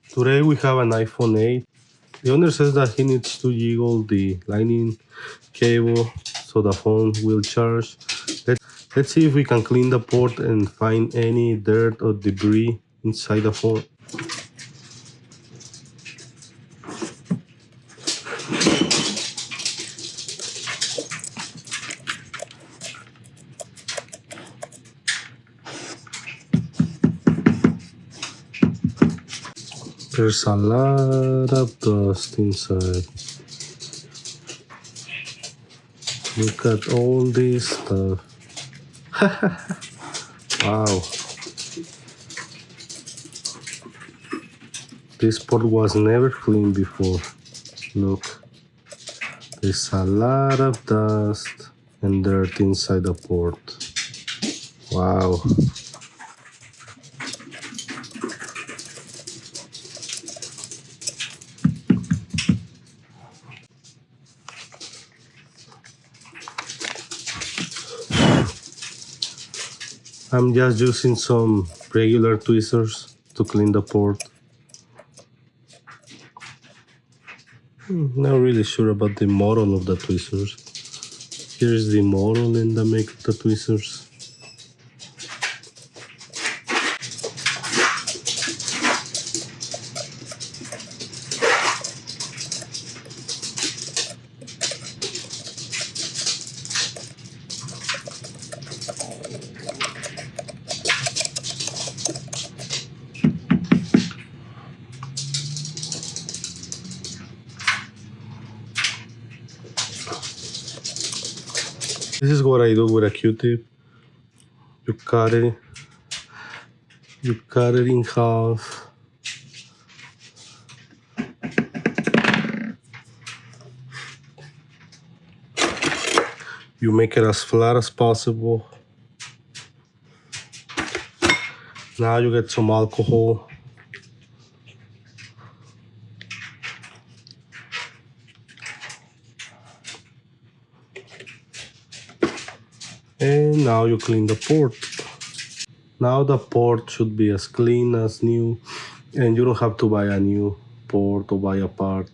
Today we have an iPhone 8. The owner says that he needs to jiggle the lightning cable so the phone will charge. Let's see if we can clean the port and find any dirt or debris inside the phone. There's a lot of dust inside. Look at all this stuff. Wow. This port was never cleaned before. Look. There's a lot of dust and dirt inside the port. Wow. I'm just using some regular tweezers to clean the port. Not really sure about the model of the tweezers. Here's the model and the make of the tweezers. This is what I do with a Q-tip. You cut it in half. You make it as flat as possible. Now you get some alcohol. And now you clean the port. Now the port should be as clean as new, and you don't have to buy a new port or buy a part.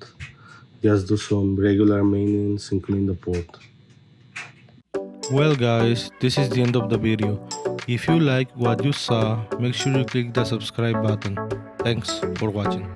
Just do some regular maintenance and clean the port. Well guys, this is the end of the video. If you like what you saw, make sure you click the subscribe button. Thanks for watching.